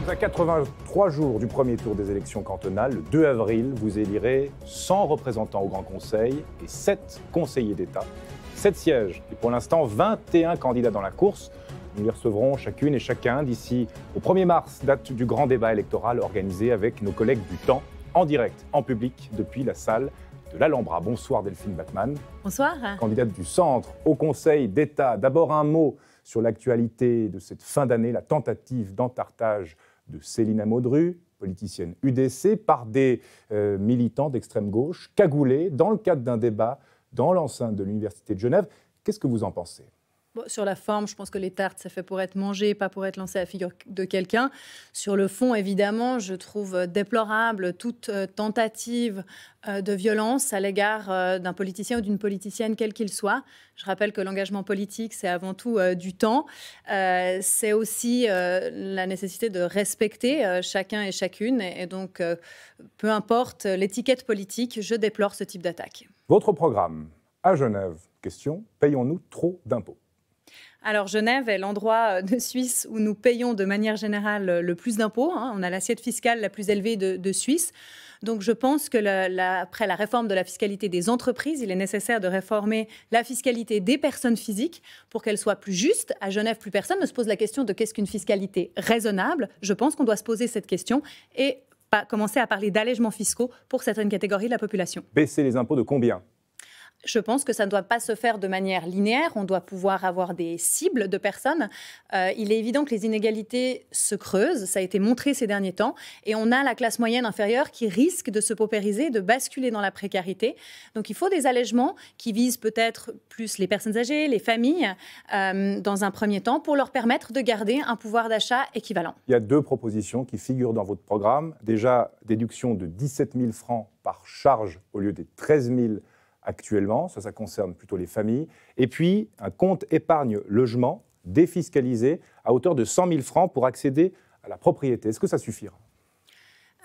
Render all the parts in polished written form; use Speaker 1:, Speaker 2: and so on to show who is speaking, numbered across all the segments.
Speaker 1: À 83 jours du premier tour des élections cantonales, le 2 avril, vous élirez 100 représentants au Grand Conseil et 7 conseillers d'État. 7 sièges et pour l'instant 21 candidats dans la course. Nous les recevrons chacune et chacun d'ici au 1er mars, date du grand débat électoral organisé avec nos collègues du Temps, en direct, en public, depuis la salle de l'Alhambra. Bonsoir Delphine Bachmann.
Speaker 2: Bonsoir.
Speaker 1: Candidate du Centre au Conseil d'État. D'abord un mot sur l'actualité de cette fin d'année, la tentative d'entartage de Céline Maudru, politicienne UDC, par des militants d'extrême gauche, cagoulés, dans le cadre d'un débat dans l'enceinte de l'Université de Genève. Qu'est-ce que vous en pensez ?
Speaker 2: Bon, sur la forme, je pense que les tartes, c'est fait pour être mangé, pas pour être lancé à la figure de quelqu'un. Sur le fond, évidemment, je trouve déplorable toute tentative de violence à l'égard d'un politicien ou d'une politicienne, quel qu'il soit. Je rappelle que l'engagement politique, c'est avant tout du temps. C'est aussi la nécessité de respecter chacun et chacune. Et donc, peu importe l'étiquette politique, je déplore ce type d'attaque.
Speaker 1: Votre programme à Genève, question, payons-nous trop d'impôts ?
Speaker 2: Alors, Genève est l'endroit de Suisse où nous payons de manière générale le plus d'impôts. On a l'assiette fiscale la plus élevée de Suisse. Donc, je pense que après la réforme de la fiscalité des entreprises, il est nécessaire de réformer la fiscalité des personnes physiques pour qu'elle soit plus juste. À Genève, plus personne ne se pose la question de qu'est-ce qu'une fiscalité raisonnable. Je pense qu'on doit se poser cette question et commencer à parler d'allègements fiscaux pour certaines catégories de la population.
Speaker 1: Baisser les impôts de combien ?
Speaker 2: Je pense que ça ne doit pas se faire de manière linéaire. On doit pouvoir avoir des cibles de personnes. Il est évident que les inégalités se creusent. Ça a été montré ces derniers temps. Et on a la classe moyenne inférieure qui risque de se paupériser, de basculer dans la précarité. Donc il faut des allègements qui visent peut-être plus les personnes âgées, les familles, dans un premier temps, pour leur permettre de garder un pouvoir d'achat équivalent.
Speaker 1: Il y a 2 propositions qui figurent dans votre programme. Déjà, déduction de 17 000 francs par charge au lieu des 13 000 actuellement, ça concerne plutôt les familles, et puis un compte épargne-logement défiscalisé à hauteur de 100 000 francs pour accéder à la propriété. Est-ce que ça suffira ?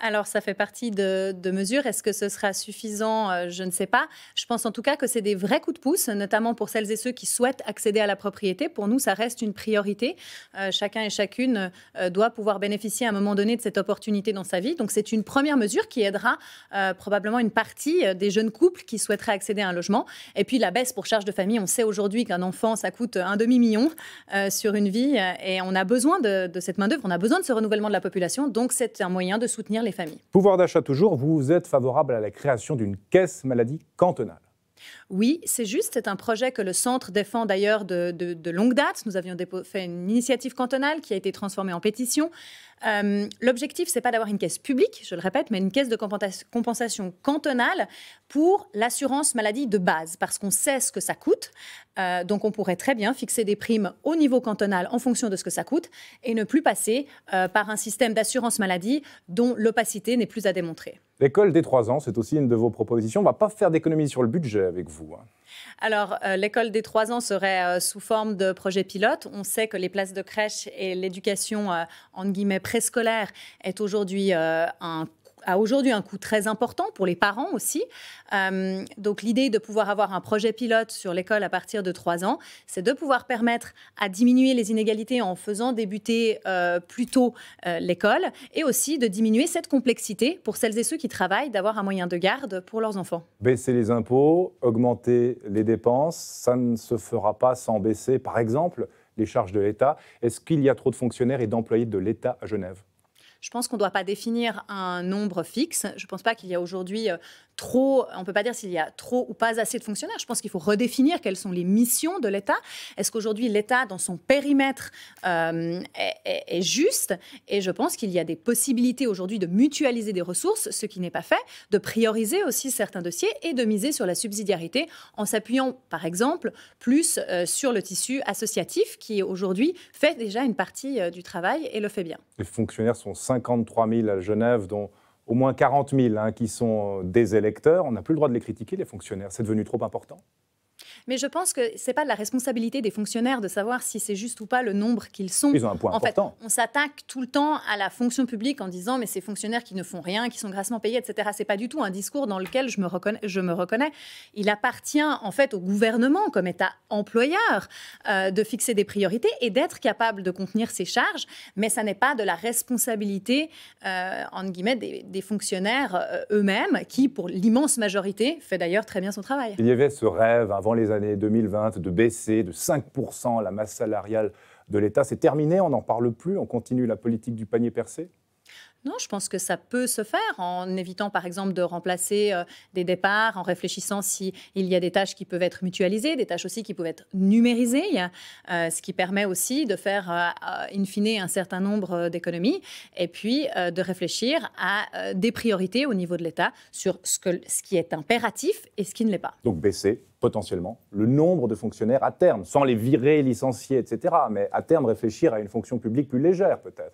Speaker 2: Alors, ça fait partie de mesures. Est-ce que ce sera suffisant ? Je ne sais pas. Je pense en tout cas que c'est des vrais coups de pouce, notamment pour celles et ceux qui souhaitent accéder à la propriété. Pour nous, ça reste une priorité. Chacun et chacune doit pouvoir bénéficier à un moment donné de cette opportunité dans sa vie. Donc, c'est une première mesure qui aidera probablement une partie des jeunes couples qui souhaiteraient accéder à un logement. Et puis, la baisse pour charge de famille. On sait aujourd'hui qu'un enfant, ça coûte un demi-million sur une vie. Et on a besoin de cette main-d'œuvre. On a besoin de ce renouvellement de la population. Donc, c'est un moyen de soutenir les familles.
Speaker 1: Pouvoir d'achat toujours, vous êtes favorable à la création d'une caisse maladie cantonale ?
Speaker 2: Oui, c'est juste. C'est un projet que le Centre défend d'ailleurs de longue date. Nous avions fait une initiative cantonale qui a été transformée en pétition. L'objectif, ce n'est pas d'avoir une caisse publique, je le répète, mais une caisse de compensation cantonale pour l'assurance maladie de base, parce qu'on sait ce que ça coûte. Donc, on pourrait très bien fixer des primes au niveau cantonal en fonction de ce que ça coûte et ne plus passer par un système d'assurance maladie dont l'opacité n'est plus à démontrer.
Speaker 1: L'école des 3 ans, c'est aussi une de vos propositions. On ne va pas faire d'économie sur le budget avec vous.
Speaker 2: Alors, l'école des 3 ans serait sous forme de projet pilote. On sait que les places de crèche et l'éducation, entre guillemets, préscolaire est aujourd'hui a aujourd'hui un coût très important pour les parents aussi. Donc l'idée de pouvoir avoir un projet pilote sur l'école à partir de 3 ans, c'est de pouvoir permettre à diminuer les inégalités en faisant débuter plus tôt l'école et aussi de diminuer cette complexité pour celles et ceux qui travaillent d'avoir un moyen de garde pour leurs enfants.
Speaker 1: Baisser les impôts, augmenter les dépenses, ça ne se fera pas sans baisser, par exemple, les charges de l'État. Est-ce qu'il y a trop de fonctionnaires et d'employés de l'État à Genève ?
Speaker 2: Je pense qu'on ne doit pas définir un nombre fixe. Je ne pense pas qu'il y a aujourd'hui trop, on ne peut pas dire s'il y a trop ou pas assez de fonctionnaires. Je pense qu'il faut redéfinir quelles sont les missions de l'État. Est-ce qu'aujourd'hui l'État, dans son périmètre, est juste ? Et je pense qu'il y a des possibilités aujourd'hui de mutualiser des ressources, ce qui n'est pas fait, de prioriser aussi certains dossiers et de miser sur la subsidiarité en s'appuyant, par exemple, plus sur le tissu associatif qui aujourd'hui fait déjà une partie du travail et le fait bien.
Speaker 1: Les fonctionnaires sont 53 000 à Genève, dont au moins 40 000 qui sont des électeurs. On n'a plus le droit de les critiquer, les fonctionnaires. C'est devenu trop important ?
Speaker 2: Mais je pense que ce n'est pas de la responsabilité des fonctionnaires de savoir si c'est juste ou pas le nombre qu'ils sont.
Speaker 1: Ils ont un point important.
Speaker 2: On s'attaque tout le temps à la fonction publique en disant mais ces fonctionnaires qui ne font rien, qui sont grassement payés, etc. Ce n'est pas du tout un discours dans lequel je me reconnais. Il appartient en fait au gouvernement comme État employeur de fixer des priorités et d'être capable de contenir ses charges, mais ça n'est pas de la responsabilité entre guillemets des fonctionnaires eux-mêmes qui, pour l'immense majorité, fait d'ailleurs très bien son travail.
Speaker 1: Il y avait ce rêve avant les années 2020 de baisser de 5% la masse salariale de l'État. C'est terminé, on n'en parle plus, on continue la politique du panier percé?
Speaker 2: Non, je pense que ça peut se faire en évitant, par exemple, de remplacer des départs, en réfléchissant s'il y a des tâches qui peuvent être mutualisées, des tâches aussi qui peuvent être numérisées, ce qui permet aussi de faire, in fine, un certain nombre d'économies, et puis de réfléchir à des priorités au niveau de l'État sur ce qui est impératif et ce qui ne l'est pas.
Speaker 1: Donc baisser potentiellement le nombre de fonctionnaires à terme, sans les virer, licencier, etc. Mais à terme, réfléchir à une fonction publique plus légère, peut-être.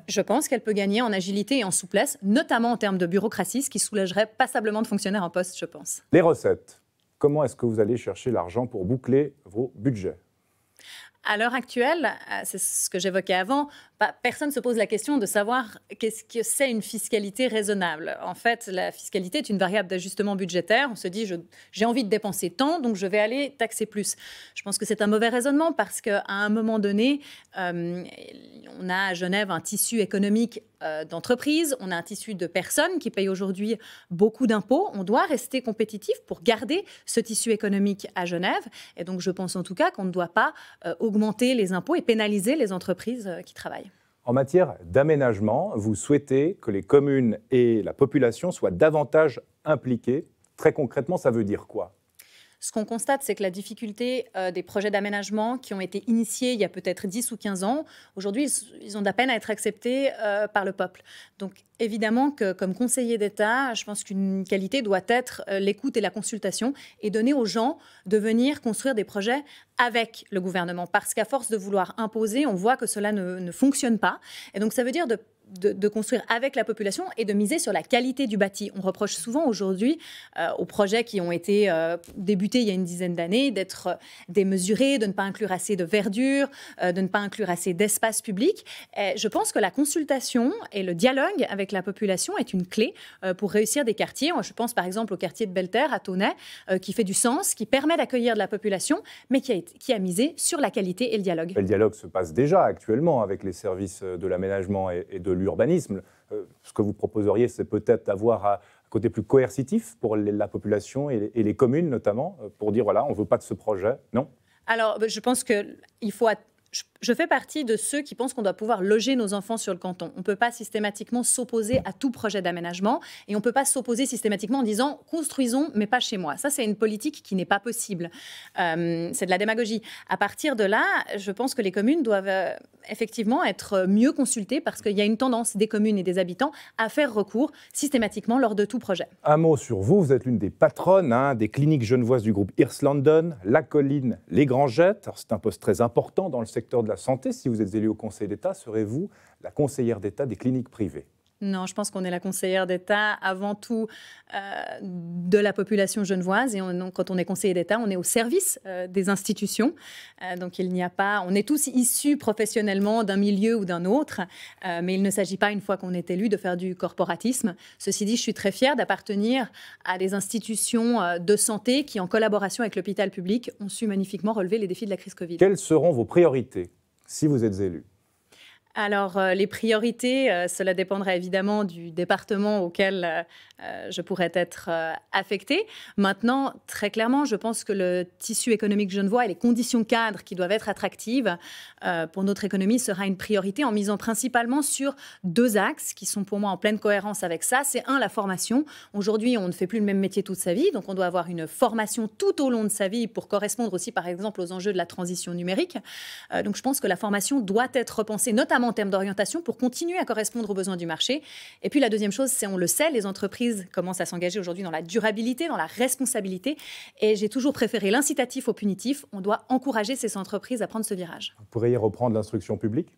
Speaker 2: Je pense qu'elle peut gagner en agilité et en souplesse, notamment en termes de bureaucratie, ce qui soulagerait passablement de fonctionnaires en poste, je pense.
Speaker 1: Les recettes. Comment est-ce que vous allez chercher l'argent pour boucler vos budgets?
Speaker 2: À l'heure actuelle, c'est ce que j'évoquais avant, personne ne se pose la question de savoir qu'est-ce que c'est une fiscalité raisonnable. En fait, la fiscalité est une variable d'ajustement budgétaire. On se dit, j'ai envie de dépenser tant, donc je vais aller taxer plus. Je pense que c'est un mauvais raisonnement parce qu'à un moment donné, on a à Genève un tissu économique d'entreprises, on a un tissu de personnes qui payent aujourd'hui beaucoup d'impôts. On doit rester compétitif pour garder ce tissu économique à Genève. Et donc, je pense en tout cas qu'on ne doit pas augmenter les impôts et pénaliser les entreprises qui travaillent.
Speaker 1: En matière d'aménagement, vous souhaitez que les communes et la population soient davantage impliquées. Très concrètement, ça veut dire quoi ?
Speaker 2: Ce qu'on constate, c'est que la difficulté des projets d'aménagement qui ont été initiés il y a peut-être 10 ou 15 ans, aujourd'hui, ils ont de la peine à être acceptés par le peuple. Donc, évidemment que comme conseiller d'État, je pense qu'une qualité doit être l'écoute et la consultation et donner aux gens de venir construire des projets avec le gouvernement. Parce qu'à force de vouloir imposer, on voit que cela ne fonctionne pas. Et donc, ça veut dire de construire avec la population et de miser sur la qualité du bâti. On reproche souvent aujourd'hui aux projets qui ont été débutés il y a une dizaine d'années d'être démesurés, de ne pas inclure assez de verdure, de ne pas inclure assez d'espace public. Et je pense que la consultation et le dialogue avec la population est une clé pour réussir des quartiers. Je pense par exemple au quartier de Belle-Terre à Thaunay, qui fait du sens, qui permet d'accueillir de la population, mais qui a misé sur la qualité et le dialogue.
Speaker 1: Le dialogue se passe déjà actuellement avec les services de l'aménagement et de l'urbanisme. Ce que vous proposeriez, c'est peut-être d'avoir un côté plus coercitif pour la population et les communes notamment, pour dire voilà, on ne veut pas de ce projet, non? Alors,
Speaker 2: je pense qu'il faut... Je fais partie de ceux qui pensent qu'on doit pouvoir loger nos enfants sur le canton. On ne peut pas systématiquement s'opposer à tout projet d'aménagement et on ne peut pas s'opposer systématiquement en disant « construisons, mais pas chez moi ». Ça, c'est une politique qui n'est pas possible. C'est de la démagogie. À partir de là, je pense que les communes doivent effectivement être mieux consultées parce qu'il y a une tendance des communes et des habitants à faire recours systématiquement lors de tout projet.
Speaker 1: Un mot sur vous. Vous êtes l'une des patronnes des cliniques genevoises du groupe Hirslanden, La Colline, Les Grangettes. C'est un poste très important dans le secteur de la santé. Si vous êtes élue au Conseil d'État, serez-vous la conseillère d'État des cliniques privées?
Speaker 2: Non, je pense qu'on est la conseillère d'État avant tout de la population genevoise. Et quand on est conseiller d'État, on est au service des institutions. Donc il n'y a pas... On est tous issus professionnellement d'un milieu ou d'un autre. Mais il ne s'agit pas, une fois qu'on est élu, de faire du corporatisme. Ceci dit, je suis très fière d'appartenir à des institutions de santé qui, en collaboration avec l'hôpital public, ont su magnifiquement relever les défis de la crise Covid.
Speaker 1: Quelles seront vos priorités si vous êtes élu?
Speaker 2: Alors, les priorités, cela dépendra évidemment du département auquel je pourrais être affectée. Maintenant, très clairement, je pense que le tissu économique genevois et les conditions cadres qui doivent être attractives pour notre économie sera une priorité en misant principalement sur deux axes qui sont pour moi en pleine cohérence avec ça. C'est un, la formation. Aujourd'hui, on ne fait plus le même métier toute sa vie, donc on doit avoir une formation tout au long de sa vie pour correspondre aussi, par exemple, aux enjeux de la transition numérique. Donc, je pense que la formation doit être repensée, notamment en termes d'orientation, pour continuer à correspondre aux besoins du marché. Et puis la deuxième chose, c'est, on le sait, les entreprises commencent à s'engager aujourd'hui dans la durabilité, dans la responsabilité. Et j'ai toujours préféré l'incitatif au punitif. On doit encourager ces entreprises à prendre ce virage.
Speaker 1: Vous pourriez reprendre l'instruction publique ?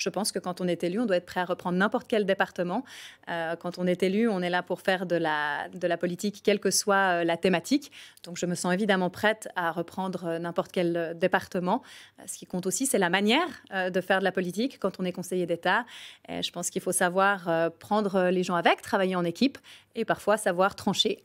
Speaker 2: Je pense que quand on est élu, on doit être prêt à reprendre n'importe quel département. Quand on est élu, on est là pour faire de la politique, quelle que soit la thématique. Donc, je me sens évidemment prête à reprendre n'importe quel département. Ce qui compte aussi, c'est la manière de faire de la politique quand on est conseiller d'État. Je pense qu'il faut savoir prendre les gens avec, travailler en équipe et parfois savoir trancher